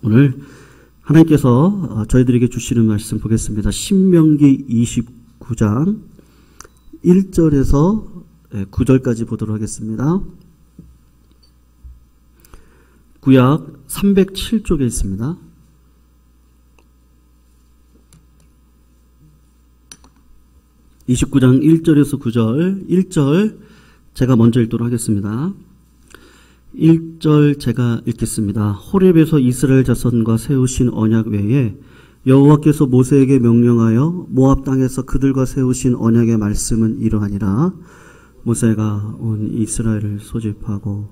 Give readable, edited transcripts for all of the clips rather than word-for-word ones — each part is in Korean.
오늘 하나님께서 저희들에게 주시는 말씀 보겠습니다. 신명기 29장 1절에서 9절까지 보도록 하겠습니다. 구약 307쪽에 있습니다. (29장) 1절에서 9절 1절 제가 먼저 읽도록 하겠습니다. 1절 제가 읽겠습니다. 호렙에서 이스라엘 자손과 세우신 언약 외에 여호와께서 모세에게 명령하여 모압 땅에서 그들과 세우신 언약의 말씀은 이러하니라. 모세가 온 이스라엘을 소집하고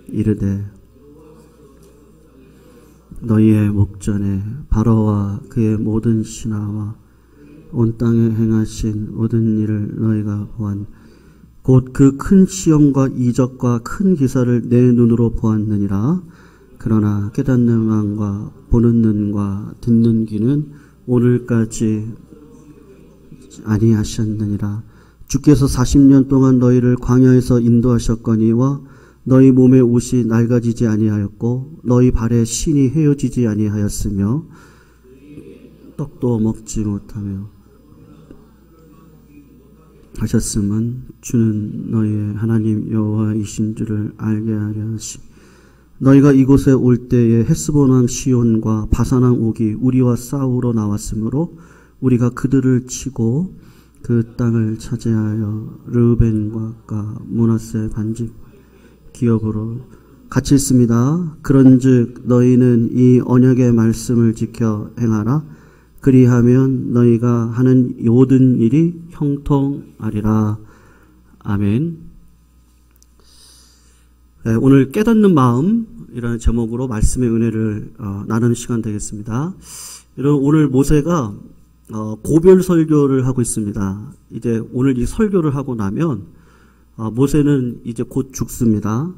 이르되 너희의 목전에 바로와 그의 모든 신하와 온 땅에 행하신 모든 일을 너희가 보았 곧 그 큰 시험과 이적과 큰 기사를 내 눈으로 보았느니라. 그러나 깨닫는 마음과 보는 눈과 듣는 귀는 오늘까지 아니하셨느니라. 주께서 40년 동안 너희를 광야에서 인도하셨거니와 너희 몸의 옷이 낡아지지 아니하였고 너희 발에 신이 헤어지지 아니하였으며 떡도 먹지 못하며 하셨음은 주는 너희의 하나님 여호와이신 줄을 알게 하려 하시. 너희가 이곳에 올 때에 헤스본 왕 시온과 바산 왕 옥이 우리와 싸우러 나왔으므로 우리가 그들을 치고 그 땅을 차지하여 르우벤과 가 므낫세 반집 기업으로 갇혔습니다. 그런즉 너희는 이 언약의 말씀을 지켜 행하라. 그리하면 너희가 하는 모든 일이 형통하리라. 아멘. 오늘 깨닫는 마음이라는 제목으로 말씀의 은혜를 나누는 시간 되겠습니다. 여러분, 오늘 모세가 고별 설교를 하고 있습니다. 이제 오늘 이 설교를 하고 나면 모세는 이제 곧 죽습니다.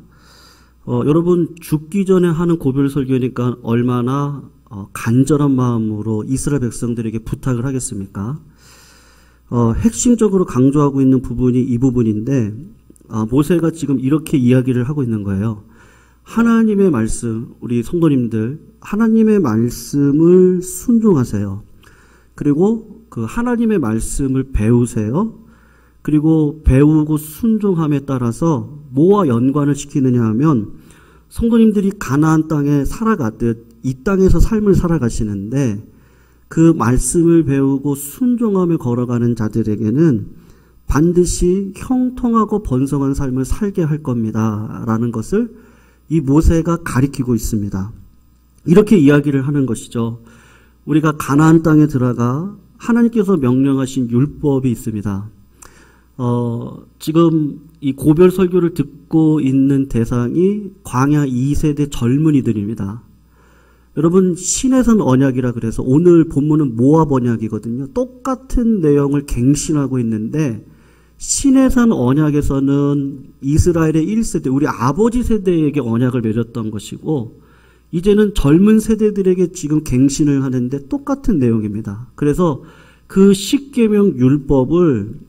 여러분, 죽기 전에 하는 고별 설교니까 얼마나 간절한 마음으로 이스라엘 백성들에게 부탁을 하겠습니까? 핵심적으로 강조하고 있는 부분이 이 부분인데, 모세가 지금 이렇게 이야기를 하고 있는 거예요. 하나님의 말씀, 우리 성도님들, 하나님의 말씀을 순종하세요. 그리고 그 하나님의 말씀을 배우세요. 그리고 배우고 순종함에 따라서 뭐와 연관을 시키느냐 하면, 성도님들이 가나안 땅에 살아가듯 이 땅에서 삶을 살아가시는데 그 말씀을 배우고 순종하며 걸어가는 자들에게는 반드시 형통하고 번성한 삶을 살게 할 겁니다. 라는 것을 이 모세가 가리키고 있습니다. 이렇게 이야기를 하는 것이죠. 우리가 가나안 땅에 들어가 하나님께서 명령하신 율법이 있습니다. 지금 이 고별 설교를 듣고 있는 대상이 광야 2세대 젊은이들입니다. 여러분, 시내산 언약이라 그래서 오늘 본문은 모압 언약이거든요. 똑같은 내용을 갱신하고 있는데 시내산 언약에서는 이스라엘의 1세대, 우리 아버지 세대에게 언약을 맺었던 것이고 이제는 젊은 세대들에게 지금 갱신을 하는데 똑같은 내용입니다. 그래서 그 십계명 율법을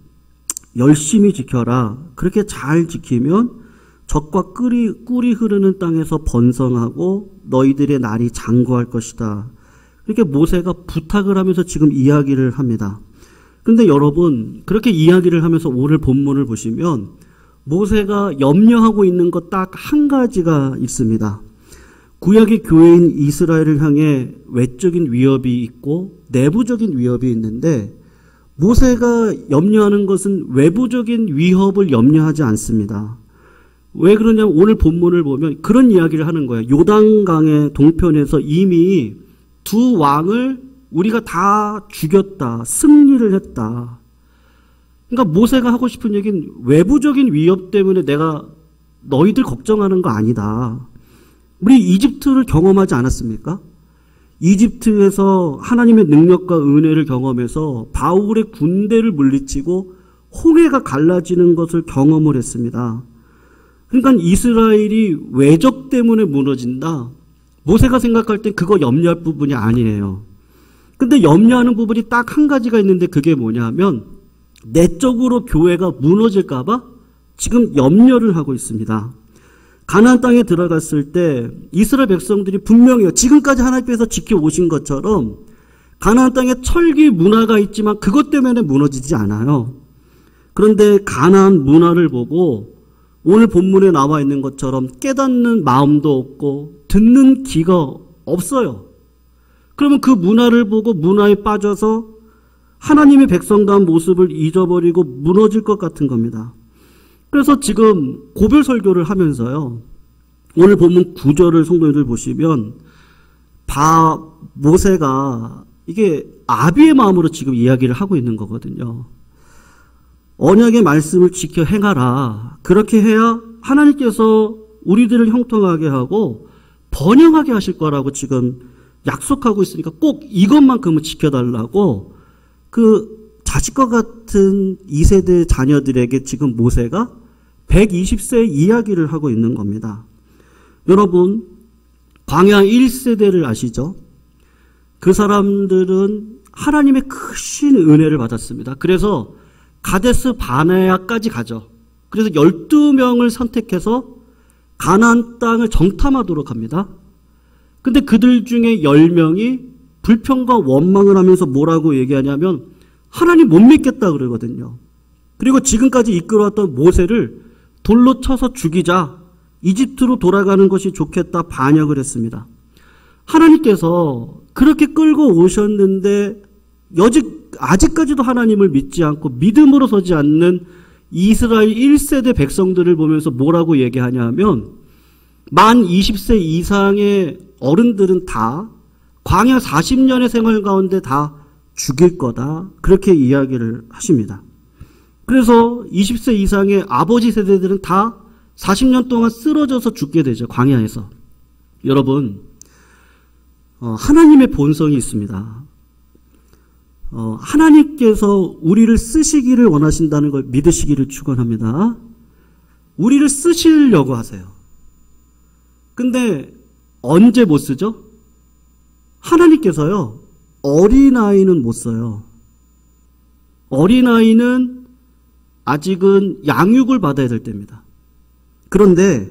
열심히 지켜라. 그렇게 잘 지키면 적과 꿀이 흐르는 땅에서 번성하고 너희들의 날이 장구할 것이다. 이렇게 모세가 부탁을 하면서 지금 이야기를 합니다. 그런데 여러분, 그렇게 이야기를 하면서 오늘 본문을 보시면 모세가 염려하고 있는 것 딱 한 가지가 있습니다. 구약의 교회인 이스라엘을 향해 외적인 위협이 있고 내부적인 위협이 있는데 모세가 염려하는 것은 외부적인 위협을 염려하지 않습니다. 왜 그러냐면 오늘 본문을 보면 그런 이야기를 하는 거예요. 요단강의 동편에서 이미 두 왕을 우리가 다 죽였다. 승리를 했다. 그러니까 모세가 하고 싶은 얘기는 외부적인 위협 때문에 내가 너희들 걱정하는 거 아니다. 우리 이집트를 경험하지 않았습니까? 이집트에서 하나님의 능력과 은혜를 경험해서 바울의 군대를 물리치고 홍해가 갈라지는 것을 경험을 했습니다. 그러니까 이스라엘이 외적 때문에 무너진다. 모세가 생각할 땐 그거 염려할 부분이 아니에요. 근데 염려하는 부분이 딱 한 가지가 있는데 그게 뭐냐면 내적으로 교회가 무너질까 봐 지금 염려를 하고 있습니다. 가나안 땅에 들어갔을 때 이스라엘 백성들이 분명해요. 지금까지 하나님께서 지켜오신 것처럼 가나안 땅에 철기 문화가 있지만 그것 때문에 무너지지 않아요. 그런데 가나안 문화를 보고 오늘 본문에 나와 있는 것처럼 깨닫는 마음도 없고 듣는 귀가 없어요. 그러면 그 문화를 보고 문화에 빠져서 하나님의 백성다운 모습을 잊어버리고 무너질 것 같은 겁니다. 그래서 지금 고별 설교를 하면서요. 오늘 본문 9절을 성도님들 보시면 모세가 이게 아비의 마음으로 지금 이야기를 하고 있는 거거든요. 언약의 말씀을 지켜 행하라. 그렇게 해야 하나님께서 우리들을 형통하게 하고 번영하게 하실 거라고 지금 약속하고 있으니까 꼭 이것만큼은 지켜달라고 그 자식과 같은 2세대 자녀들에게 지금 모세가 120세의 이야기를 하고 있는 겁니다. 여러분, 광야 1세대를 아시죠? 그 사람들은 하나님의 크신 은혜를 받았습니다. 그래서 가데스 바네아까지 가죠. 그래서 12명을 선택해서 가나안 땅을 정탐하도록 합니다. 근데 그들 중에 10명이 불평과 원망을 하면서 뭐라고 얘기하냐면 하나님 못 믿겠다 그러거든요. 그리고 지금까지 이끌어왔던 모세를 돌로 쳐서 죽이자, 이집트로 돌아가는 것이 좋겠다 반역을 했습니다. 하나님께서 그렇게 끌고 오셨는데 아직까지도 하나님을 믿지 않고 믿음으로 서지 않는 이스라엘 1세대 백성들을 보면서 뭐라고 얘기하냐면 만 20세 이상의 어른들은 다 광야 40년의 생활 가운데 다 죽일 거다. 그렇게 이야기를 하십니다. 그래서 20세 이상의 아버지 세대들은 다 40년 동안 쓰러져서 죽게 되죠. 광야에서. 여러분, 하나님의 본성이 있습니다. 하나님께서 우리를 쓰시기를 원하신다는 걸 믿으시기를 축원합니다. 우리를 쓰시려고 하세요. 근데 언제 못 쓰죠? 하나님께서요, 어린아이는 못 써요. 어린아이는 아직은 양육을 받아야 될 때입니다. 그런데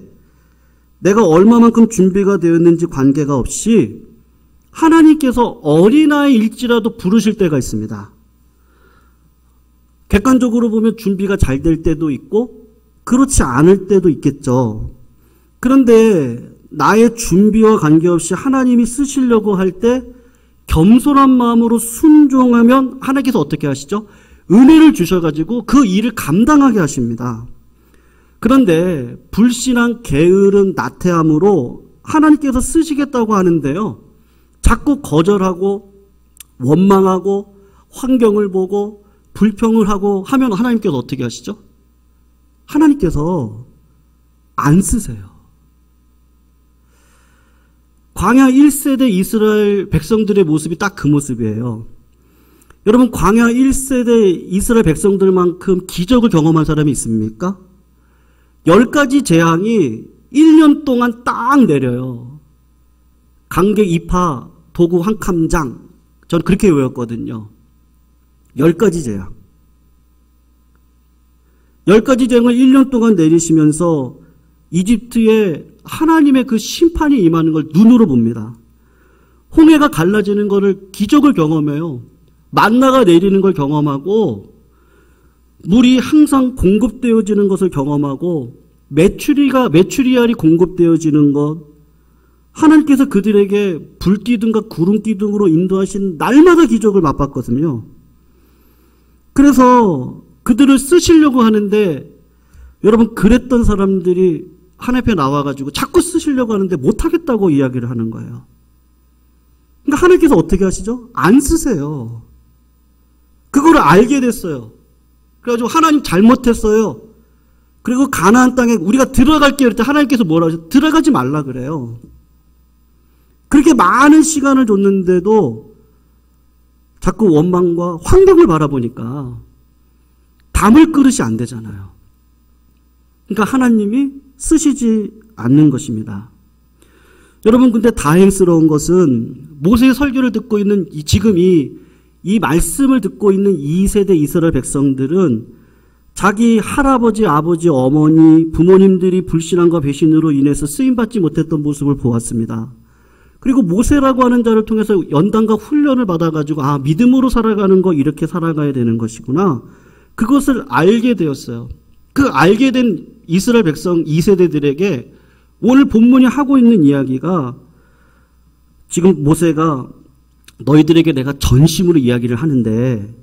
내가 얼마만큼 준비가 되었는지 관계가 없이 하나님께서 어린아이일지라도 부르실 때가 있습니다. 객관적으로 보면 준비가 잘 될 때도 있고 그렇지 않을 때도 있겠죠. 그런데 나의 준비와 관계없이 하나님이 쓰시려고 할 때 겸손한 마음으로 순종하면 하나님께서 어떻게 하시죠? 은혜를 주셔가지고 그 일을 감당하게 하십니다. 그런데 불신한 게으른 나태함으로 하나님께서 쓰시겠다고 하는데요. 자꾸 거절하고 원망하고 환경을 보고 불평을 하고 하면 하나님께서 어떻게 하시죠? 하나님께서 안 쓰세요. 광야 1세대 이스라엘 백성들의 모습이 딱 그 모습이에요. 여러분, 광야 1세대 이스라엘 백성들만큼 기적을 경험한 사람이 있습니까? 10가지 재앙이 1년 동안 딱 내려요. 강계 2파, 도구 한 캄장. 저는 그렇게 외웠거든요. 10가지 재앙. 10가지 재앙을 1년 동안 내리시면서 이집트에 하나님의 그 심판이 임하는 걸 눈으로 봅니다. 홍해가 갈라지는 것을 기적을 경험해요. 만나가 내리는 걸 경험하고 물이 항상 공급되어지는 것을 경험하고 메추리알이 공급되어지는 것, 하나님께서 그들에게 불기둥과 구름기둥으로 인도하신 날마다 기적을 맛봤거든요. 그래서 그들을 쓰시려고 하는데 여러분, 그랬던 사람들이 하나님 앞에 나와가지고 자꾸 쓰시려고 하는데 못하겠다고 이야기를 하는 거예요. 그러니까 하나님께서 어떻게 하시죠? 안 쓰세요. 그거를 알게 됐어요. 그래가지고 하나님 잘못했어요. 그리고 가나안 땅에 우리가 들어갈게요. 그럴 때 하나님께서 뭐라 하죠? 들어가지 말라 그래요. 그렇게 많은 시간을 줬는데도 자꾸 원망과 환경을 바라보니까 담을 그릇이 안 되잖아요. 그러니까 하나님이 쓰시지 않는 것입니다. 여러분, 근데 다행스러운 것은 모세의 설교를 듣고 있는 지금 이 말씀을 듣고 있는 2세대 이스라엘 백성들은 자기 할아버지, 아버지, 어머니, 부모님들이 불신앙과 배신으로 인해서 쓰임받지 못했던 모습을 보았습니다. 그리고 모세라고 하는 자를 통해서 연단과 훈련을 받아가지고 믿음으로 살아가는 거 이렇게 살아가야 되는 것이구나. 그것을 알게 되었어요. 그 알게 된 이스라엘 백성 2세대들에게 오늘 본문이 하고 있는 이야기가 지금 모세가 너희들에게 내가 전심으로 이야기를 하는데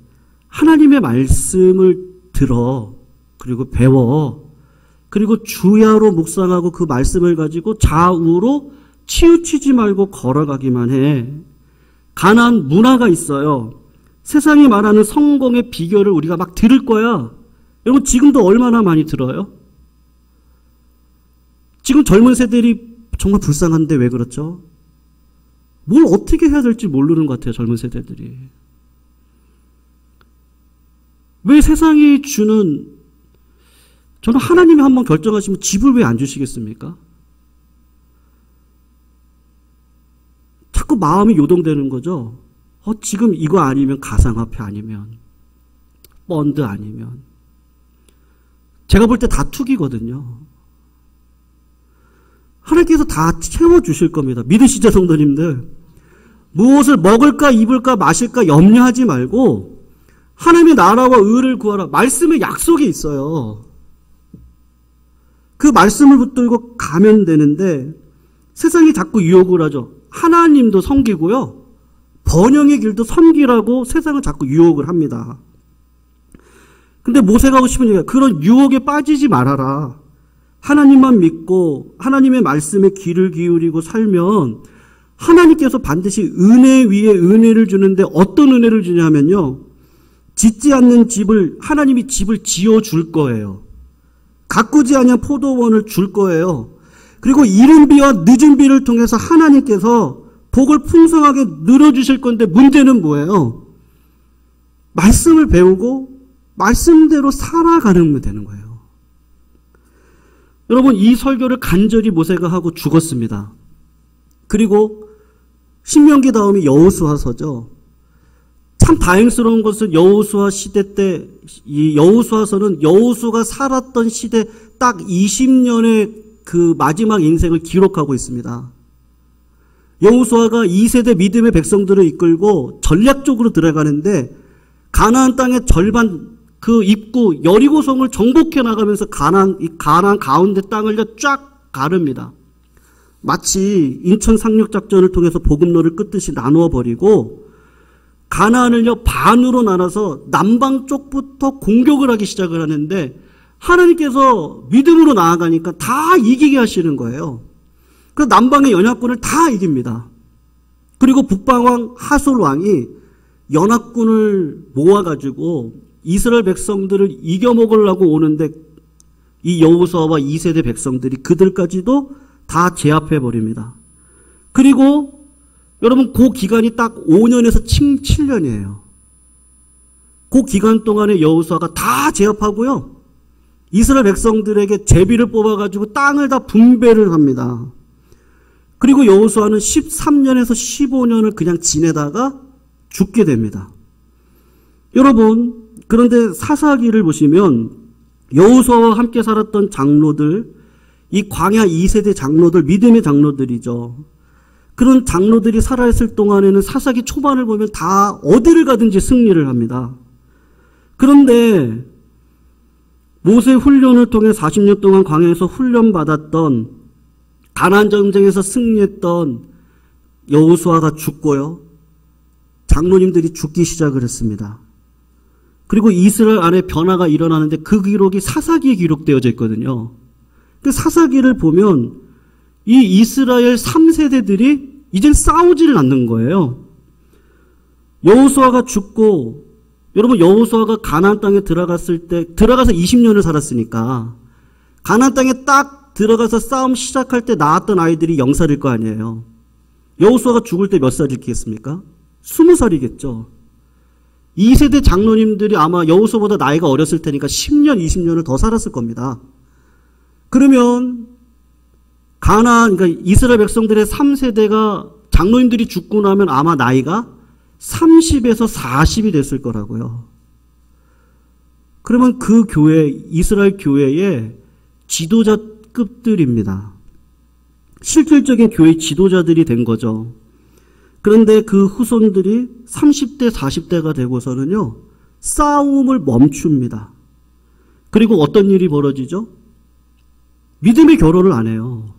하나님의 말씀을 들어 그리고 배워 그리고 주야로 묵상하고 그 말씀을 가지고 좌우로 치우치지 말고 걸어가기만 해. 가나안 문화가 있어요. 세상이 말하는 성공의 비결을 우리가 막 들을 거야. 여러분 지금도 얼마나 많이 들어요? 지금 젊은 세대들이 정말 불쌍한데 왜 그렇죠? 뭘 어떻게 해야 될지 모르는 것 같아요. 젊은 세대들이. 왜 세상이 주는, 저는 하나님이 한번 결정하시면 집을 왜 안 주시겠습니까? 자꾸 마음이 요동되는 거죠. 지금 이거 아니면 가상화폐 아니면 펀드 아니면 제가 볼 때 다 투기거든요. 하나님께서 다 채워주실 겁니다. 믿으시죠 성도님들? 무엇을 먹을까 입을까 마실까 염려하지 말고 하나님의 나라와 의를 구하라. 말씀에 약속이 있어요. 그 말씀을 붙들고 가면 되는데 세상이 자꾸 유혹을 하죠. 하나님도 섬기고요. 번영의 길도 섬기라고 세상은 자꾸 유혹을 합니다. 근데 모세가 하고 싶은 얘기가 그런 유혹에 빠지지 말아라. 하나님만 믿고 하나님의 말씀에 귀를 기울이고 살면 하나님께서 반드시 은혜 위에 은혜를 주는데 어떤 은혜를 주냐면요. 짓지 않는 집을 하나님이 집을 지어줄 거예요. 가꾸지 않은 포도원을 줄 거예요. 그리고 이른 비와 늦은 비를 통해서 하나님께서 복을 풍성하게 늘어주실 건데 문제는 뭐예요? 말씀을 배우고 말씀대로 살아가는 되는 거예요. 여러분 이 설교를 간절히 모세가 하고 죽었습니다. 그리고 신명기 다음이 여호수아서죠. 참 다행스러운 것은 여호수아 시대 때 이 여호수아서는 여호수아가 살았던 시대 딱 20년의 그 마지막 인생을 기록하고 있습니다. 여호수아가 2세대 믿음의 백성들을 이끌고 전략적으로 들어가는데 가나안 땅의 절반 그 입구 여리고성을 정복해 나가면서 가나안 가운데 땅을 쫙 가릅니다. 마치 인천 상륙작전을 통해서 보급로를 끝듯이 나누어 버리고 가나안을요 반으로 나눠서 남방 쪽부터 공격을 하기 시작을 하는데 하나님께서 믿음으로 나아가니까 다 이기게 하시는 거예요. 그 남방의 연합군을 다 이깁니다. 그리고 북방왕 하솔 왕이 연합군을 모아가지고 이스라엘 백성들을 이겨먹으려고 오는데 이 여호수아와 2세대 백성들이 그들까지도 다 제압해버립니다. 그리고 여러분 그 기간이 딱 5년에서 7년이에요. 그 기간 동안에 여호수아가 다 제압하고요. 이스라엘 백성들에게 제비를 뽑아가지고 땅을 다 분배를 합니다. 그리고 여호수아는 13년에서 15년을 그냥 지내다가 죽게 됩니다. 여러분 그런데 사사기를 보시면 여호수아와 함께 살았던 장로들, 이 광야 2세대 장로들, 믿음의 장로들이죠. 그런 장로들이 살아있을 동안에는 사사기 초반을 보면 다 어디를 가든지 승리를 합니다. 그런데 모세 훈련을 통해 40년 동안 광야에서 훈련받았던 가나안 전쟁에서 승리했던 여호수아가 죽고요. 장로님들이 죽기 시작을 했습니다. 그리고 이스라엘 안에 변화가 일어나는데 그 기록이 사사기에 기록되어져 있거든요. 그 사사기를 보면 이 이스라엘 3세대들이 이젠 싸우지를 않는 거예요. 여호수아가 죽고 여러분 여호수아가 가나안 땅에 들어갔을 때 들어가서 20년을 살았으니까 가나안 땅에 딱 들어가서 싸움 시작할 때 낳았던 아이들이 0살일 거 아니에요. 여호수아가 죽을 때 몇 살이겠습니까? 20살이겠죠. 2세대 장로님들이 아마 여호수아보다 나이가 어렸을 테니까 10년, 20년을 더 살았을 겁니다. 그러면 가나안, 그러니까 이스라엘 백성들의 3세대가 장로님들이 죽고 나면 아마 나이가 30에서 40이 됐을 거라고요. 그러면 그 교회, 이스라엘 교회의 지도자급들입니다. 실질적인 교회 지도자들이 된 거죠. 그런데 그 후손들이 30대, 40대가 되고서는요, 싸움을 멈춥니다. 그리고 어떤 일이 벌어지죠? 믿음의 결혼을 안 해요.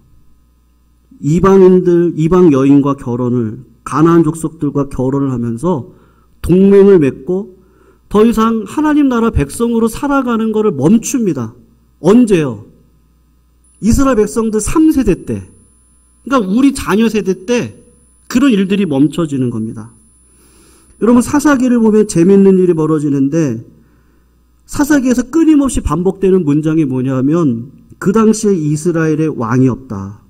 이방 여인과 결혼을, 가나안 족속들과 결혼을 하면서 동맹을 맺고 더 이상 하나님 나라 백성으로 살아가는 것을 멈춥니다. 언제요? 이스라엘 백성들 3세대 때. 그러니까 우리 자녀 세대 때 그런 일들이 멈춰지는 겁니다. 여러분, 사사기를 보면 재밌는 일이 벌어지는데, 사사기에서 끊임없이 반복되는 문장이 뭐냐면, 그 당시에 이스라엘에 왕이 없다.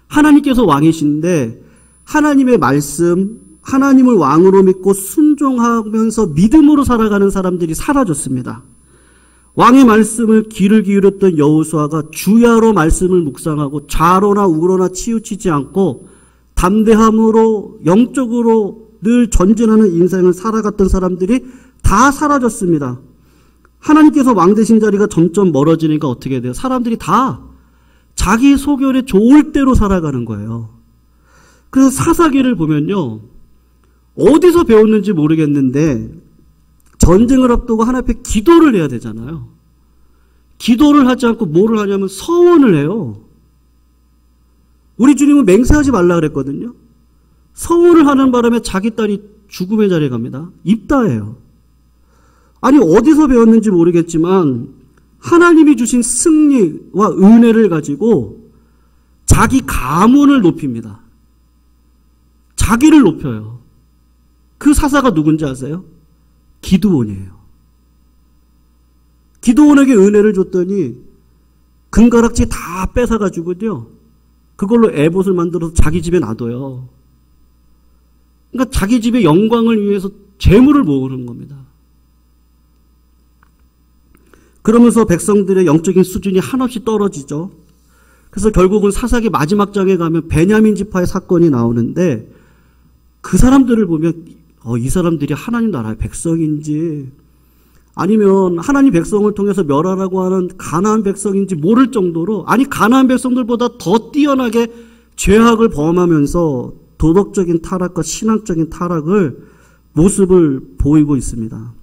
하나님께서 왕이신데 하나님의 말씀, 하나님을 왕으로 믿고 순종하면서 믿음으로 살아가는 사람들이 사라졌습니다. 왕의 말씀을 귀를 기울였던 여호수아가 주야로 말씀을 묵상하고 좌로나 우로나 치우치지 않고 담대함으로 영적으로 늘 전진하는 인생을 살아갔던 사람들이 다 사라졌습니다. 하나님께서 왕 되신 자리가 점점 멀어지니까 어떻게 돼요? 사람들이 다 자기 소견에 좋을 대로 살아가는 거예요. 그래서 사사기를 보면요, 어디서 배웠는지 모르겠는데 전쟁을 앞두고 하나님 앞에 기도를 해야 되잖아요. 기도를 하지 않고 뭐를 하냐면 서원을 해요. 우리 주님은 맹세하지 말라 그랬거든요. 서원을 하는 바람에 자기 딸이 죽음의 자리에 갑니다. 입다해요. 아니, 어디서 배웠는지 모르겠지만 하나님이 주신 승리와 은혜를 가지고 자기 가문을 높입니다. 자기를 높여요. 그 사사가 누군지 아세요? 기드온이에요. 기드온에게 은혜를 줬더니 금가락지 다 뺏어가지고요, 그걸로 에봇을 만들어서 자기 집에 놔둬요. 그러니까 자기 집의 영광을 위해서 재물을 모으는 겁니다. 그러면서 백성들의 영적인 수준이 한없이 떨어지죠. 그래서 결국은 사사기 마지막 장에 가면 베냐민 지파의 사건이 나오는데, 그 사람들을 보면 이 사람들이 하나님 나라의 백성인지 아니면 하나님 백성을 통해서 멸하라고 하는 가나안 백성인지 모를 정도로, 아니 가나안 백성들보다 더 뛰어나게 죄악을 범하면서 도덕적인 타락과 신앙적인 타락을 모습을 보이고 있습니다.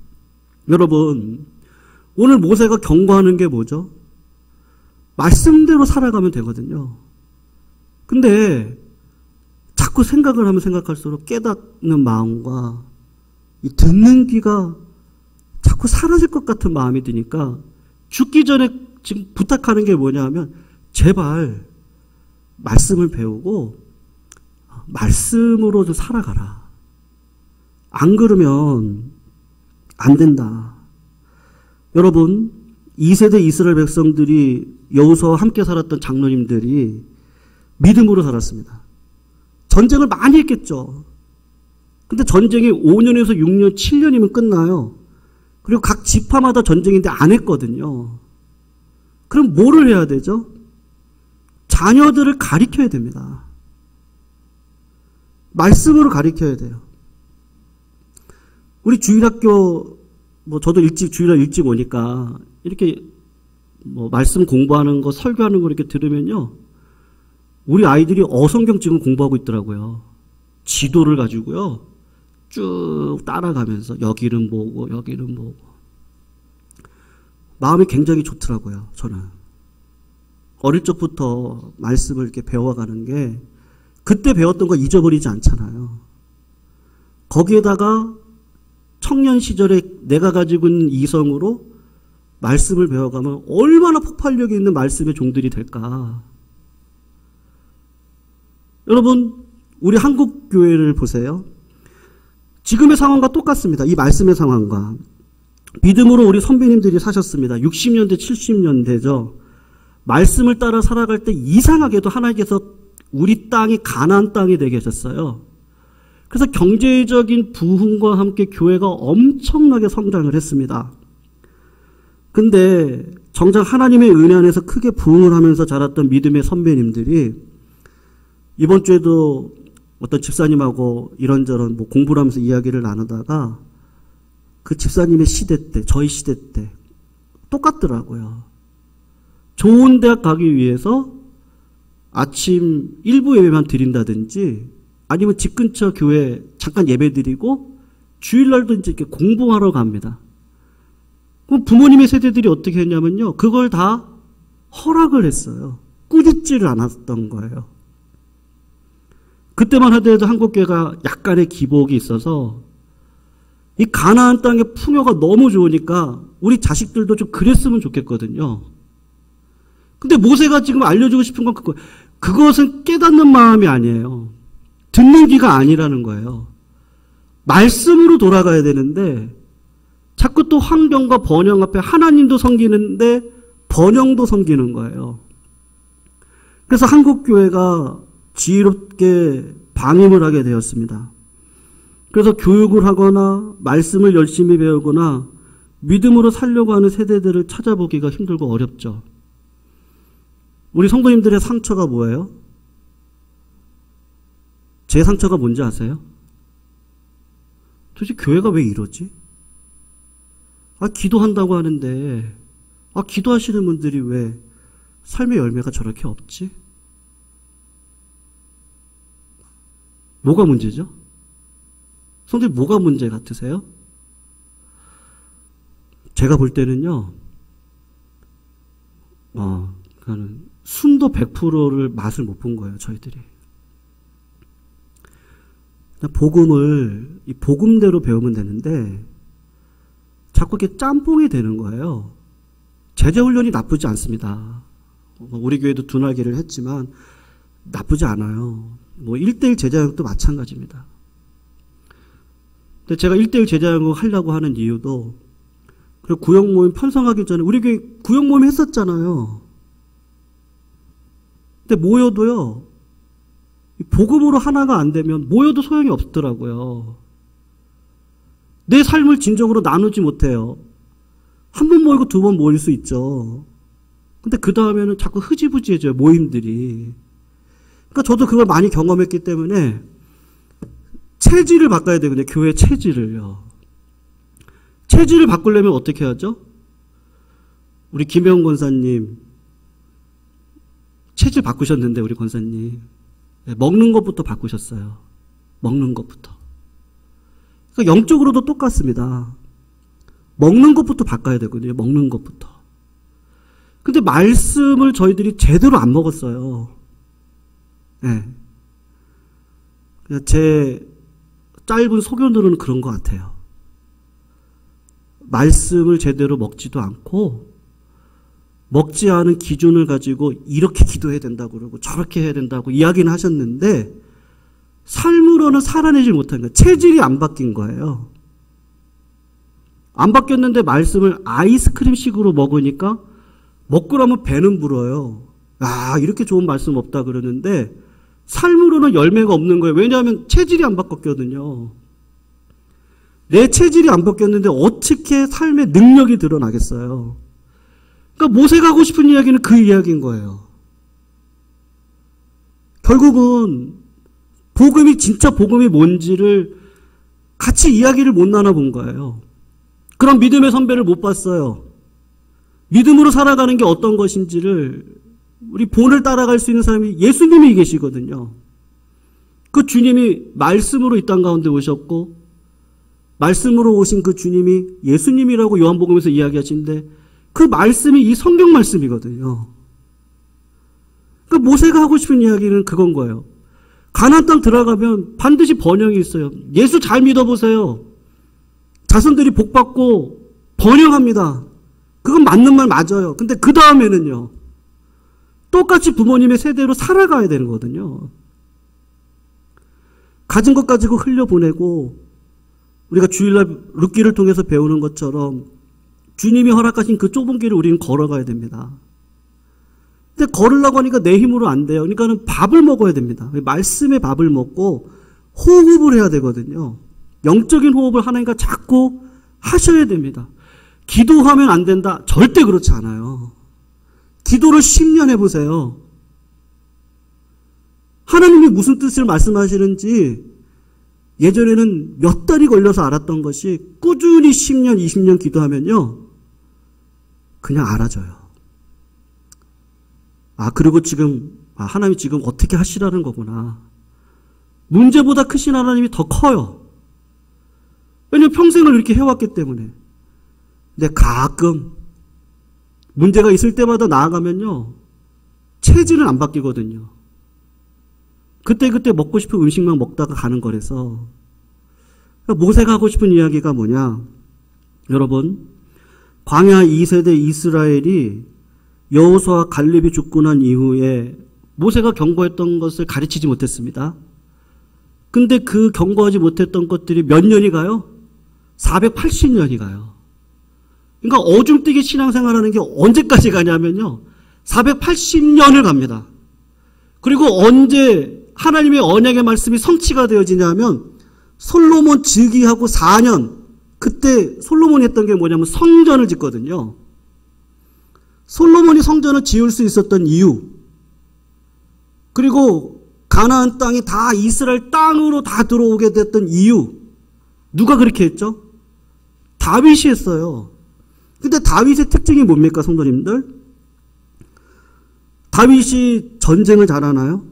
여러분, 오늘 모세가 경고하는 게 뭐죠? 말씀대로 살아가면 되거든요. 근데 자꾸 생각을 하면 생각할수록 깨닫는 마음과 이 듣는 귀가 자꾸 사라질 것 같은 마음이 드니까 죽기 전에 지금 부탁하는 게 뭐냐 하면, 제발 말씀을 배우고 말씀으로 좀 살아가라. 안 그러면 안 된다. 여러분, 2세대 이스라엘 백성들이 여호수아와 함께 살았던 장로님들이 믿음으로 살았습니다. 전쟁을 많이 했겠죠. 근데 전쟁이 5년에서 6년, 7년이면 끝나요. 그리고 각 지파마다 전쟁인데 안 했거든요. 그럼 뭐를 해야 되죠? 자녀들을 가리켜야 됩니다. 말씀으로 가리켜야 돼요. 우리 주일학교, 저도 주일날 일찍 오니까 이렇게 말씀 공부하는 거, 설교하는 거 이렇게 들으면요, 우리 아이들이 어성경 지금 공부하고 있더라고요. 지도를 가지고요, 쭉 따라가면서 여기는 뭐고 여기는 뭐고. 마음이 굉장히 좋더라고요. 저는 어릴 적부터 말씀을 이렇게 배워가는 게, 그때 배웠던 거 잊어버리지 않잖아요. 거기에다가 청년 시절에 내가 가지고 있는 이성으로 말씀을 배워가면 얼마나 폭발력이 있는 말씀의 종들이 될까. 여러분, 우리 한국 교회를 보세요. 지금의 상황과 똑같습니다. 이 말씀의 상황과. 믿음으로 우리 선배님들이 사셨습니다. 60년대, 70년대죠. 말씀을 따라 살아갈 때 이상하게도 하나님께서 우리 땅이 가나안 땅이 되게 하셨어요. 그래서 경제적인 부흥과 함께 교회가 엄청나게 성장을 했습니다. 근데 정작 하나님의 은혜 안에서 크게 부흥을 하면서 자랐던 믿음의 선배님들이 이번 주에도 어떤 집사님하고 이런저런 공부를 하면서 이야기를 나누다가 그 집사님의 시대 때, 저희 시대 때 똑같더라고요. 좋은 대학 가기 위해서 아침 일부 예배만 드린다든지 아니면 집 근처 교회 잠깐 예배 드리고 주일날도 이제 이렇게 공부하러 갑니다. 그럼 부모님의 세대들이 어떻게 했냐면요. 그걸 다 허락을 했어요. 꾸짖지를 않았던 거예요. 그때만 하더라도 한국교회가 약간의 기복이 있어서 이 가나안 땅의 풍요가 너무 좋으니까 우리 자식들도 좀 그랬으면 좋겠거든요. 근데 모세가 지금 알려주고 싶은 건 그것은 깨닫는 마음이 아니에요. 듣는 귀가 아니라는 거예요. 말씀으로 돌아가야 되는데 자꾸 또 환경과 번영 앞에 하나님도 섬기는데 번영도 섬기는 거예요. 그래서 한국교회가 지혜롭게 방임을 하게 되었습니다. 그래서 교육을 하거나 말씀을 열심히 배우거나 믿음으로 살려고 하는 세대들을 찾아보기가 힘들고 어렵죠. 우리 성도님들의 상처가 뭐예요? 제 상처가 뭔지 아세요? 도대체 교회가 왜 이러지? 기도한다고 하는데 기도하시는 분들이 왜 삶의 열매가 저렇게 없지? 뭐가 문제죠? 성도님 뭐가 문제 같으세요? 제가 볼 때는요. 그러니까는 순도 100%를 맛을 못 본 거예요, 저희들이. 복음을 이 복음대로 배우면 되는데 자꾸 이렇게 짬뽕이 되는 거예요. 제자훈련이 나쁘지 않습니다. 우리 교회도 두날개를 했지만 나쁘지 않아요. 1:1 제자연구도 마찬가지입니다. 근데 제가 1:1 제자연구 하려고 하는 이유도 그리고 구역 모임 편성하기 전에 우리 교회 구역 모임 했었잖아요. 근데 모여도요. 복음으로 하나가 안 되면 모여도 소용이 없더라고요. 내 삶을 진정으로 나누지 못해요. 한 번 모이고 두 번 모일 수 있죠. 근데 그 다음에는 자꾸 흐지부지해져요, 모임들이. 그러니까 저도 그걸 많이 경험했기 때문에 체질을 바꿔야 되거든요, 교회 체질을요. 체질을 바꾸려면 어떻게 하죠? 우리 김영 권사님, 체질 바꾸셨는데, 우리 권사님. 먹는 것부터 바꾸셨어요. 먹는 것부터. 그러니까 영적으로도 똑같습니다. 먹는 것부터 바꿔야 되거든요. 먹는 것부터. 근데 말씀을 저희들이 제대로 안 먹었어요. 네. 제 짧은 소견으로는 그런 것 같아요. 말씀을 제대로 먹지도 않고 먹지 않은 기준을 가지고 이렇게 기도해야 된다고 그러고 저렇게 해야 된다고 이야기는 하셨는데 삶으로는 살아내지 못한 거예요. 체질이 안 바뀐 거예요. 안 바뀌었는데 말씀을 아이스크림식으로 먹으니까 먹고 나면 배는 불어요. 이렇게 좋은 말씀 없다 그러는데 삶으로는 열매가 없는 거예요. 왜냐하면 체질이 안 바뀌었거든요. 내 체질이 안 바뀌었는데 어떻게 삶의 능력이 드러나겠어요. 그러니까 모세가 하고 싶은 이야기는 그 이야기인 거예요. 결국은 복음이 진짜 복음이 뭔지를 같이 이야기를 못 나눠본 거예요. 그런 믿음의 선배를 못 봤어요. 믿음으로 살아가는 게 어떤 것인지를 우리 본을 따라갈 수 있는 사람이 예수님이 계시거든요. 그 주님이 말씀으로 이 땅 가운데 오셨고 말씀으로 오신 그 주님이 예수님이라고 요한복음에서 이야기하시는데 그 말씀이 이 성경 말씀이거든요. 그러니까 모세가 하고 싶은 이야기는 그건 거예요. 가나안 땅 들어가면 반드시 번영이 있어요. 예수 잘 믿어보세요. 자손들이 복받고 번영합니다. 그건 맞는 말 맞아요. 근데 그 다음에는요. 똑같이 부모님의 세대로 살아가야 되는 거거든요. 가진 것 가지고 흘려보내고 우리가 주일날 룻기를 통해서 배우는 것처럼 주님이 허락하신 그 좁은 길을 우리는 걸어가야 됩니다. 근데 걸으려고 하니까 내 힘으로 안 돼요. 그러니까는 밥을 먹어야 됩니다. 말씀의 밥을 먹고 호흡을 해야 되거든요. 영적인 호흡을 하나님과 자꾸 하셔야 됩니다. 기도하면 안 된다? 절대 그렇지 않아요. 기도를 10년 예전에는 몇 달이 걸려서 알았던 것이 꾸준히 10년, 20년 기도하면요. 그냥 알아져요. 그리고 지금, 하나님이 지금 어떻게 하시라는 거구나. 문제보다 크신 하나님이 더 커요. 왜냐면 평생을 이렇게 해왔기 때문에. 근데 가끔 문제가 있을 때마다 나아가면요. 체질은 안 바뀌거든요. 그때 먹고 싶은 음식만 먹다가 가는 거라서. 모세가 하고 싶은 이야기가 뭐냐. 여러분, 광야 2세대 이스라엘이 여호수아와 갈렙이 죽고 난 이후에 모세가 경고했던 것을 가르치지 못했습니다. 근데 그 경고하지 못했던 것들이 몇 년이 가요? 480년이 가요. 그러니까 어중뜨게 신앙생활하는 게 언제까지 가냐면요. 480년을 갑니다. 그리고 언제 하나님의 언약의 말씀이 성취가 되어지냐면 솔로몬 즉위하고 4년, 그때 솔로몬이 했던 게 뭐냐면 성전을 짓거든요. 솔로몬이 성전을 지을 수 있었던 이유, 그리고 가나안 땅이 다 이스라엘 땅으로 다 들어오게 됐던 이유, 누가 그렇게 했죠? 다윗이 했어요. 근데 다윗의 특징이 뭡니까, 성도님들? 다윗이 전쟁을 잘하나요?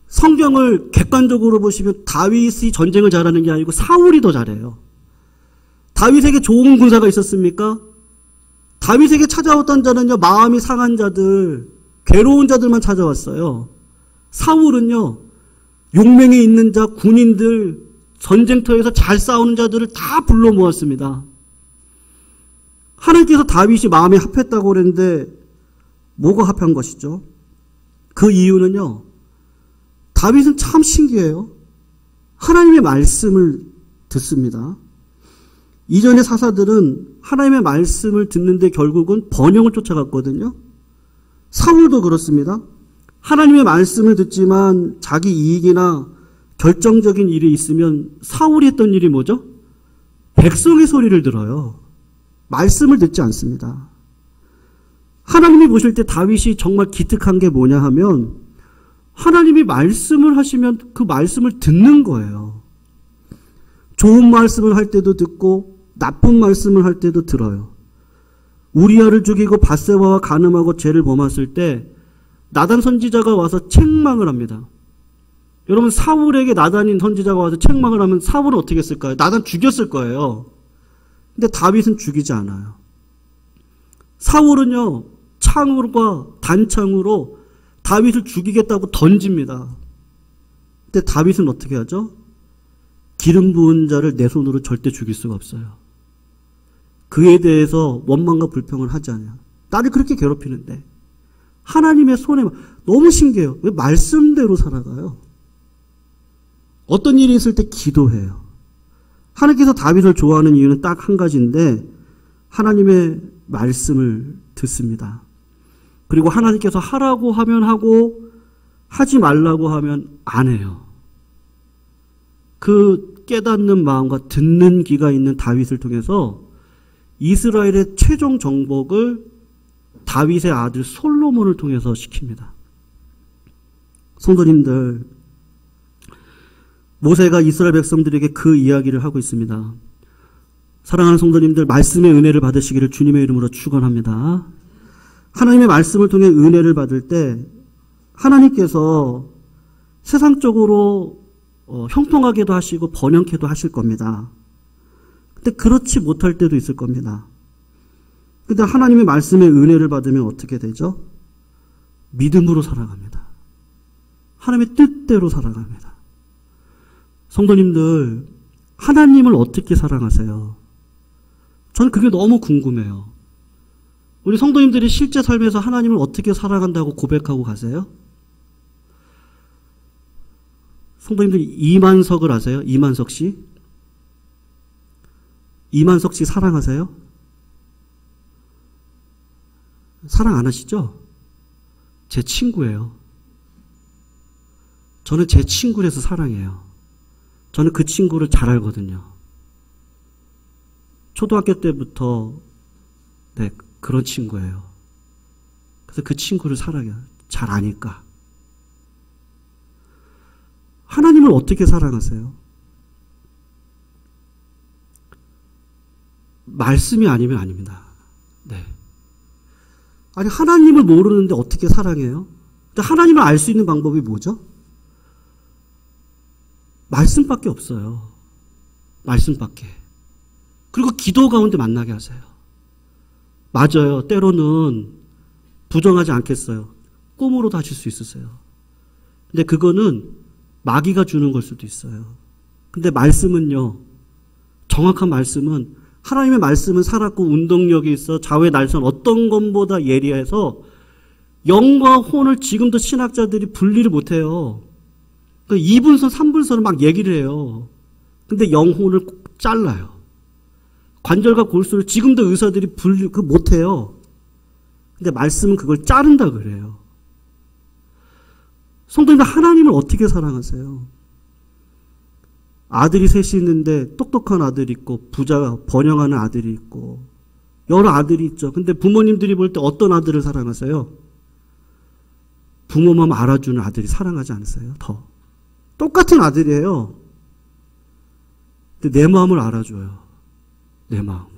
성경을 객관적으로 보시면 다윗이 전쟁을 잘하는 게 아니고 사울이 더 잘해요. 다윗에게 좋은 군사가 있었습니까? 다윗에게 찾아왔던 자는요, 마음이 상한 자들, 괴로운 자들만 찾아왔어요. 사울은요, 용맹이 있는 자, 군인들, 전쟁터에서 잘 싸우는 자들을 다 불러 모았습니다. 하나님께서 다윗이 마음에 합했다고 그랬는데 뭐가 합한 것이죠? 그 이유는요, 다윗은 참 신기해요. 하나님의 말씀을 듣습니다. 이전의 사사들은 하나님의 말씀을 듣는데 결국은 번영을 쫓아갔거든요. 사울도 그렇습니다. 하나님의 말씀을 듣지만 자기 이익이나 결정적인 일이 있으면 사울이 했던 일이 뭐죠? 백성의 소리를 들어요. 말씀을 듣지 않습니다. 하나님이 보실 때 다윗이 정말 기특한 게 뭐냐 하면 하나님이 말씀을 하시면 그 말씀을 듣는 거예요. 좋은 말씀을 할 때도 듣고 나쁜 말씀을 할 때도 들어요. 우리아를 죽이고 밧세바와 간음하고 죄를 범했을 때 나단 선지자가 와서 책망을 합니다. 여러분, 사울에게 나단인 선지자가 와서 책망을 하면 사울은 어떻게 했을까요? 나단 죽였을 거예요. 근데 다윗은 죽이지 않아요. 사울은요, 창으로과 단창으로 다윗을 죽이겠다고 던집니다. 근데 다윗은 어떻게 하죠? 기름 부은 자를 내 손으로 절대 죽일 수가 없어요. 그에 대해서 원망과 불평을 하지 않아요. 나를 그렇게 괴롭히는데 하나님의 손에, 너무 신기해요. 왜 말씀대로 살아가요? 어떤 일이 있을 때 기도해요. 하나님께서 다윗을 좋아하는 이유는 딱 한 가지인데 하나님의 말씀을 듣습니다. 그리고 하나님께서 하라고 하면 하고 하지 말라고 하면 안 해요. 그 깨닫는 마음과 듣는 귀가 있는 다윗을 통해서 이스라엘의 최종 정복을 다윗의 아들 솔로몬을 통해서 시킵니다. 성도님들, 모세가 이스라엘 백성들에게 그 이야기를 하고 있습니다. 사랑하는 성도님들, 말씀의 은혜를 받으시기를 주님의 이름으로 축원합니다. 하나님의 말씀을 통해 은혜를 받을 때 하나님께서 세상적으로 형통하게도 하시고 번영케도 하실 겁니다. 근데 그렇지 못할 때도 있을 겁니다. 근데 하나님의 말씀의 은혜를 받으면 어떻게 되죠? 믿음으로 살아갑니다. 하나님의 뜻대로 살아갑니다. 성도님들, 하나님을 어떻게 사랑하세요? 저는 그게 너무 궁금해요. 우리 성도님들이 실제 삶에서 하나님을 어떻게 사랑한다고 고백하고 가세요? 성도님들 이만석을 아세요? 이만석 씨? 이만석 씨 사랑하세요? 사랑 안 하시죠? 제 친구예요. 저는 제 친구라서 사랑해요. 저는 그 친구를 잘 알거든요. 초등학교 때부터 그런 친구예요. 그래서 그 친구를 사랑해요. 잘 아니까. 하나님을 어떻게 사랑하세요? 말씀이 아니면 아닙니다. 네. 아니, 하나님을 모르는데 어떻게 사랑해요? 하나님을 알 수 있는 방법이 뭐죠? 말씀밖에 없어요. 말씀밖에. 그리고 기도 가운데 만나게 하세요. 맞아요. 때로는 부정하지 않겠어요. 꿈으로도 하실 수 있으세요. 근데 그거는 마귀가 주는 걸 수도 있어요. 근데 말씀은요, 정확한 말씀은, 하나님의 말씀은 살았고 운동력이 있어 좌우의 날선 어떤 것보다 예리해서 영과 혼을 지금도 신학자들이 분리를 못해요. 2분선, 3분선을 막 얘기를 해요. 근데 영혼을 잘라요. 관절과 골수를 지금도 의사들이 못해요. 근데 말씀은 그걸 자른다 그래요. 성도님들, 하나님을 어떻게 사랑하세요? 아들이 셋이 있는데 똑똑한 아들이 있고 부자가 번영하는 아들이 있고 여러 아들이 있죠. 근데 부모님들이 볼 때 어떤 아들을 사랑하세요? 부모만 알아주는 아들이 사랑하지 않으세요? 더. 똑같은 아들이에요. 근데 내 마음을 알아줘요. 내 마음을.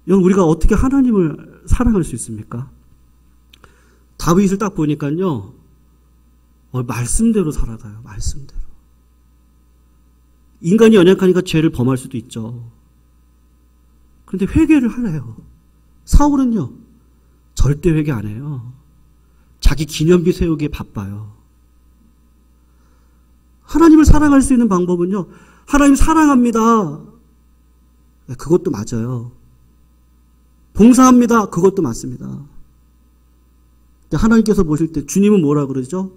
여러분, 우리가 어떻게 하나님을 사랑할 수 있습니까? 다윗을 딱 보니까요, 말씀대로 살아가요. 말씀대로. 인간이 연약하니까 죄를 범할 수도 있죠. 그런데 회개를 하래요. 사울은요, 절대 회개 안 해요. 자기 기념비 세우기에 바빠요. 하나님을 사랑할 수 있는 방법은요, 하나님 사랑합니다. 그것도 맞아요. 봉사합니다. 그것도 맞습니다. 근데 하나님께서 보실 때 주님은 뭐라 그러죠?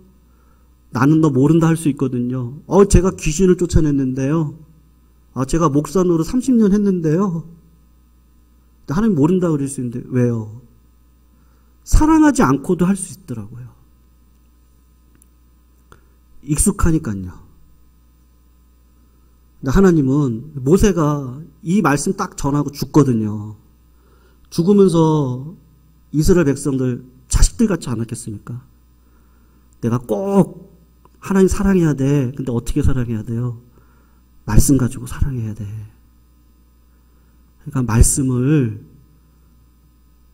나는 너 모른다 할 수 있거든요. 제가 귀신을 쫓아냈는데요. 제가 목사 노릇 30년 했는데요. 근데 하나님 모른다 그럴 수 있는데 왜요? 사랑하지 않고도 할 수 있더라고요. 익숙하니까요. 근데 하나님은 모세가 이 말씀 딱 전하고 죽거든요. 죽으면서 이스라엘 백성들 자식들 같지 않았겠습니까? 내가 꼭 하나님 사랑해야 돼. 근데 어떻게 사랑해야 돼요? 말씀 가지고 사랑해야 돼. 그러니까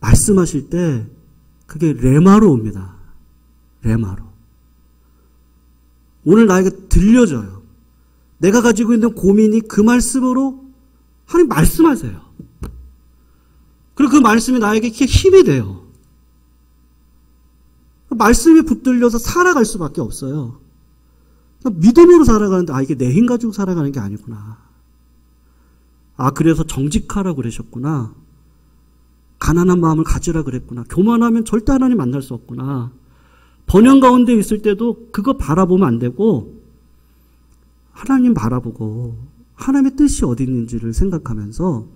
말씀하실 때 그게 레마로 옵니다. 레마로. 오늘 나에게 들려져요. 내가 가지고 있는 고민이 그 말씀으로 하나님 말씀하세요. 그리고 그 말씀이 나에게 힘이 돼요. 말씀에 붙들려서 살아갈 수밖에 없어요. 믿음으로 살아가는데 이게 내 힘 가지고 살아가는 게 아니구나. 그래서 정직하라고 그러셨구나. 가난한 마음을 가지라 그랬구나. 교만하면 절대 하나님 만날 수 없구나. 번영 가운데 있을 때도 그거 바라보면 안 되고 하나님 바라보고 하나님의 뜻이 어디 있는지를 생각하면서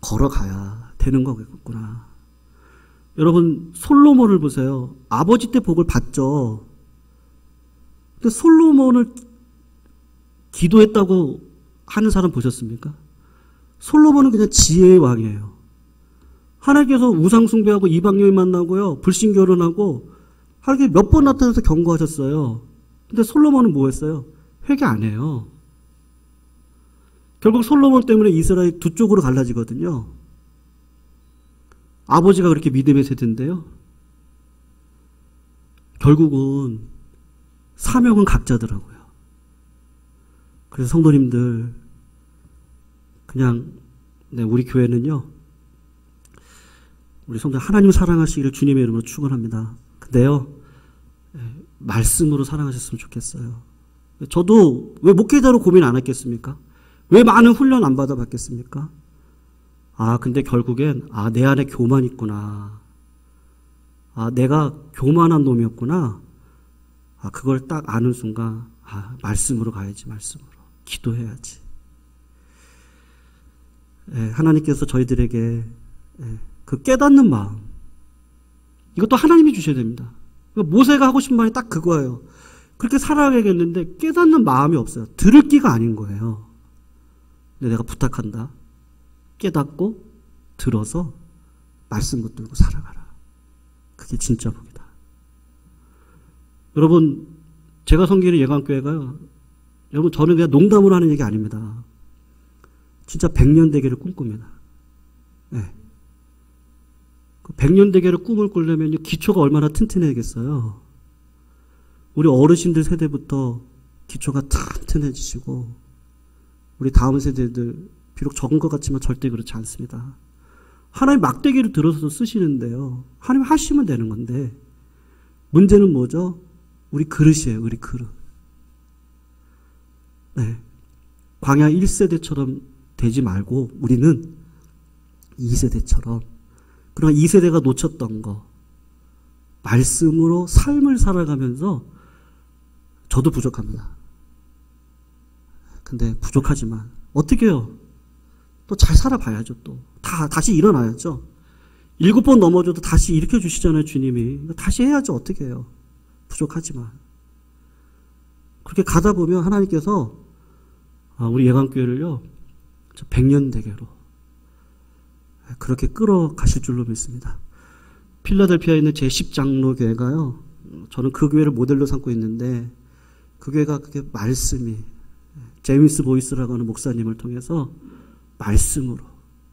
걸어가야 되는 거겠구나. 여러분, 솔로몬을 보세요. 아버지 때 복을 받죠. 근데 솔로몬을 기도했다고 하는 사람 보셨습니까? 솔로몬은 그냥 지혜의 왕이에요. 하나님께서 우상숭배하고 이방여인 만나고요, 불신결혼하고 하나님께 몇 번 나타나서 경고하셨어요. 근데 솔로몬은 뭐 했어요? 회개 안 해요. 결국 솔로몬 때문에 이스라엘이 두 쪽으로 갈라지거든요. 아버지가 그렇게 믿음의 세대인데요. 결국은 사명은 각자더라고요. 그래서 성도님들, 그냥 우리 교회는요, 우리 성도 하나님 사랑하시기를 주님의 이름으로 축원합니다. 근데요, 말씀으로 사랑하셨으면 좋겠어요. 저도 왜 목회자로 고민 안 했겠습니까? 왜 많은 훈련 안 받아봤겠습니까? 근데 결국엔 내 안에 교만 있구나. 내가 교만한 놈이었구나. 그걸 딱 아는 순간 말씀으로 가야지. 말씀으로 기도해야지. 하나님께서 저희들에게 그 깨닫는 마음, 이것도 하나님이 주셔야 됩니다. 모세가 하고 싶은 말이 딱 그거예요. 그렇게 살아가야겠는데 깨닫는 마음이 없어요. 들을 끼가 아닌 거예요. 근데 내가 부탁한다. 깨닫고 들어서 말씀 붙들고 살아가라. 그게 진짜 복이다. 여러분, 제가 섬기는 예강교회가요, 여러분, 저는 그냥 농담으로 하는 얘기 아닙니다. 진짜 100년 대계를 꿈꿉니다. 네. 100년 대계를 꿈을 꾸려면 기초가 얼마나 튼튼해야겠어요. 우리 어르신들 세대부터 기초가 튼튼해지시고, 우리 다음 세대들, 비록 적은 것 같지만 절대 그렇지 않습니다. 하나님 막대기를 들어서도 쓰시는데요. 하나님 하시면 되는 건데, 문제는 뭐죠? 우리 그릇이에요, 우리 그릇. 네. 광야 1세대처럼 되지 말고, 우리는 2세대처럼, 그러나 2세대가 놓쳤던 거, 말씀으로 삶을 살아가면서, 저도 부족합니다. 근데 부족하지만, 어떻게 해요? 또 잘 살아봐야죠, 또. 다시 일어나야죠. 7번 넘어져도 다시 일으켜 주시잖아요, 주님이. 다시 해야죠, 어떻게 해요? 부족하지만. 그렇게 가다 보면 하나님께서, 우리 예강교회를요, 100년 대계로, 그렇게 끌어가실 줄로 믿습니다. 필라델피아에 있는 제10장로 교회가요, 저는 그 교회를 모델로 삼고 있는데, 그 교회가 그게 말씀이, 제임스 보이스라고 하는 목사님을 통해서 말씀으로,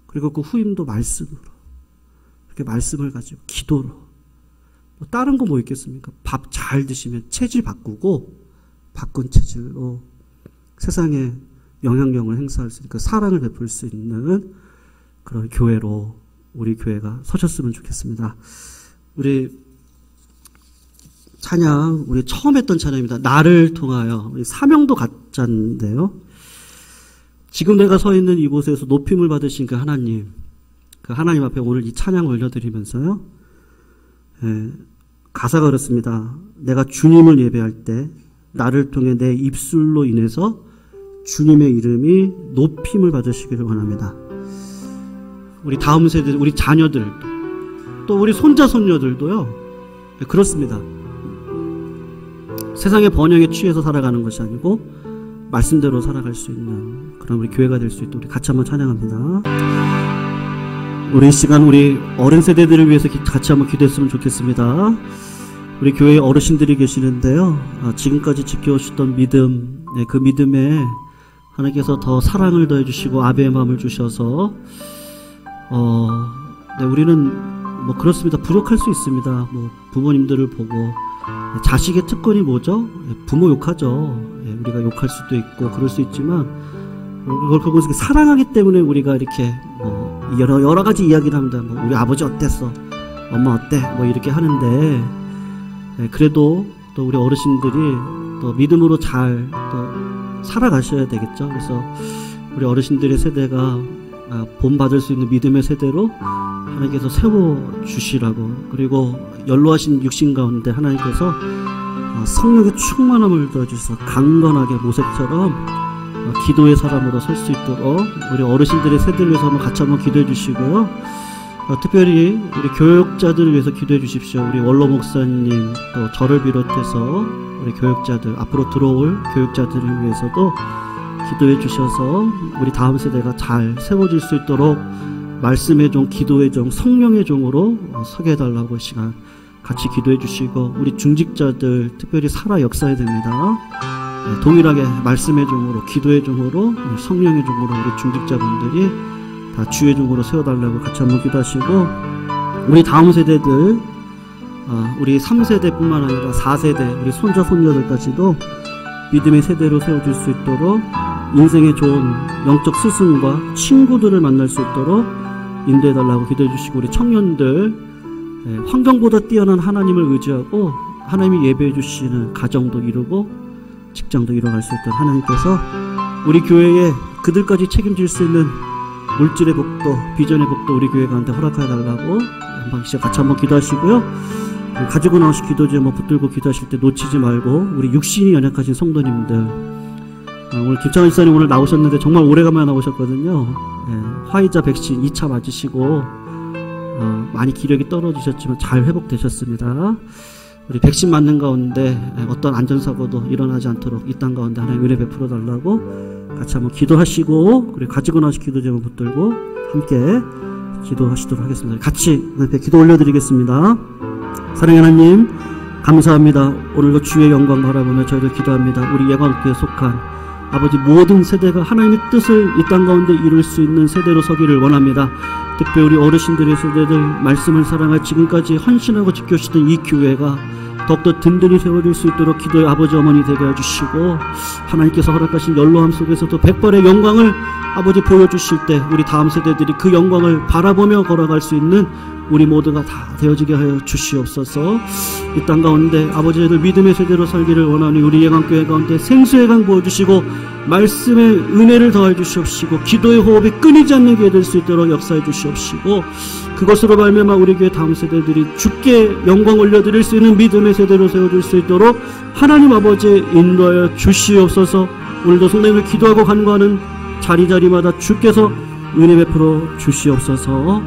그리고 그 후임도 말씀으로, 이렇게 말씀을 가지고 기도로, 뭐 다른 거 뭐 있겠습니까? 밥 잘 드시면 체질 바꾸고, 바꾼 체질로 세상에 영향력을 행사할 수 있는, 그 사랑을 베풀 수 있는 그런 교회로 우리 교회가 서셨으면 좋겠습니다. 우리 찬양, 우리 처음 했던 찬양입니다. 나를 통하여. 우리 사명도 가짜인데요. 지금 내가 서 있는 이곳에서 높임을 받으신 그 하나님 앞에 오늘 이 찬양 올려드리면서요. 가사가 그렇습니다. 내가 주님을 예배할 때 나를 통해 내 입술로 인해서 주님의 이름이 높임을 받으시기를 원합니다. 우리 다음 세대, 우리 자녀들, 또 우리 손자, 손녀들도요. 그렇습니다. 세상의 번영에 취해서 살아가는 것이 아니고 말씀대로 살아갈 수 있는 그런 우리 교회가 될 수 있도록 우리 같이 한번 찬양합니다. 우리 시간 우리 어른 세대들을 위해서 같이 한번 기도했으면 좋겠습니다. 우리 교회에 어르신들이 계시는데요. 지금까지 지켜오셨던 믿음, 그 믿음에 하나님께서 더 사랑을 더해주시고 아베의 마음을 주셔서 우리는 뭐 그렇습니다. 부족할 수 있습니다. 뭐 부모님들을 보고 자식의 특권이 뭐죠? 부모 욕하죠. 우리가 욕할 수도 있고 그럴 수 있지만 그걸 보면서 사랑하기 때문에 우리가 이렇게 뭐 여러 가지 이야기를 합니다. 뭐 우리 아버지 어땠어? 엄마 어때? 뭐 이렇게 하는데 그래도 또 우리 어르신들이 또 믿음으로 잘 또 살아가셔야 되겠죠. 그래서 우리 어르신들의 세대가 본받을 수 있는 믿음의 세대로 하나님께서 세워주시라고, 그리고 연로하신 육신 가운데 하나님께서 성령의 충만함을 더해주셔서 강건하게 모색처럼 기도의 사람으로 설 수 있도록 우리 어르신들의 세대를 위해서 같이 한번 기도해 주시고요. 특별히 우리 교역자들을 위해서 기도해 주십시오. 우리 원로 목사님, 또 저를 비롯해서 우리 교역자들, 앞으로 들어올 교역자들을 위해서도 기도해 주셔서 우리 다음 세대가 잘 세워질 수 있도록 말씀의 종, 기도의 종, 성령의 종으로 서게 해달라고 시간 같이 기도해 주시고, 우리 중직자들 특별히 살아 역사해야 됩니다. 동일하게 말씀의 종으로, 기도의 종으로, 성령의 종으로 우리 중직자분들이 다 주의 종으로 세워달라고 같이 한번 기도하시고, 우리 다음 세대들, 우리 3세대뿐만 아니라 4세대, 우리 손자 손녀들까지도 믿음의 세대로 세워질 수 있도록 인생의 좋은 영적 스승과 친구들을 만날 수 있도록 인도해달라고 기도해 주시고, 우리 청년들 환경보다 뛰어난 하나님을 의지하고 하나님이 예배해 주시는 가정도 이루고 직장도 이뤄갈 수 있도록 하나님께서 우리 교회에 그들까지 책임질 수 있는 물질의 복도, 비전의 복도 우리 교회 가운데 허락해 달라고 한번 같이 한번 기도하시고요. 가지고 나오신 기도지에 붙들고 기도하실 때 놓치지 말고, 우리 육신이 연약하신 성도님들, 오늘 김창환 집사님 오늘 나오셨는데 정말 오래간만에 나오셨거든요. 화이자 백신 2차 맞으시고 많이 기력이 떨어지셨지만 잘 회복되셨습니다. 우리 백신 맞는 가운데 어떤 안전사고도 일어나지 않도록 이 땅 가운데 하나님 은혜 베풀어 달라고 같이 한번 기도하시고, 그리고 가지고 나오신 기도지 붙들고 함께 기도하시도록 하겠습니다. 같이 기도 올려드리겠습니다. 사랑의 하나님, 감사합니다. 오늘도 주의 영광 바라보며 저희를 기도합니다. 우리 예광교회에 속한 아버지 모든 세대가 하나님의 뜻을 이 땅 가운데 이룰 수 있는 세대로 서기를 원합니다. 특별히 우리 어르신들의 세대들 말씀을 사랑할 지금까지 헌신하고 지켜주시던 이 교회가 더욱더 든든히 세워질 수 있도록 기도의 아버지 어머니 되게 해주시고 하나님께서 허락하신 연로함 속에서도 백발의 영광을 아버지 보여주실 때 우리 다음 세대들이 그 영광을 바라보며 걸어갈 수 있는 우리 모두가 다 되어지게 하여 주시옵소서. 이 땅 가운데 아버지들 믿음의 세대로 살기를 원하는 우리 예강교회 가운데 생수의 강 부어주시고 말씀의 은혜를 더해 주시옵시고 기도의 호흡이 끊이지 않는 교회 될 수 있도록 역사해 주시옵시고 그것으로 말미암아 우리 교회 다음 세대들이 주께 영광 올려드릴 수 있는 믿음의 세대로 세워질 수 있도록 하나님 아버지 인도하여 주시옵소서. 오늘도 성령님을 기도하고 간구하는 자리자리마다 주께서 은혜 베풀어 주시옵소서.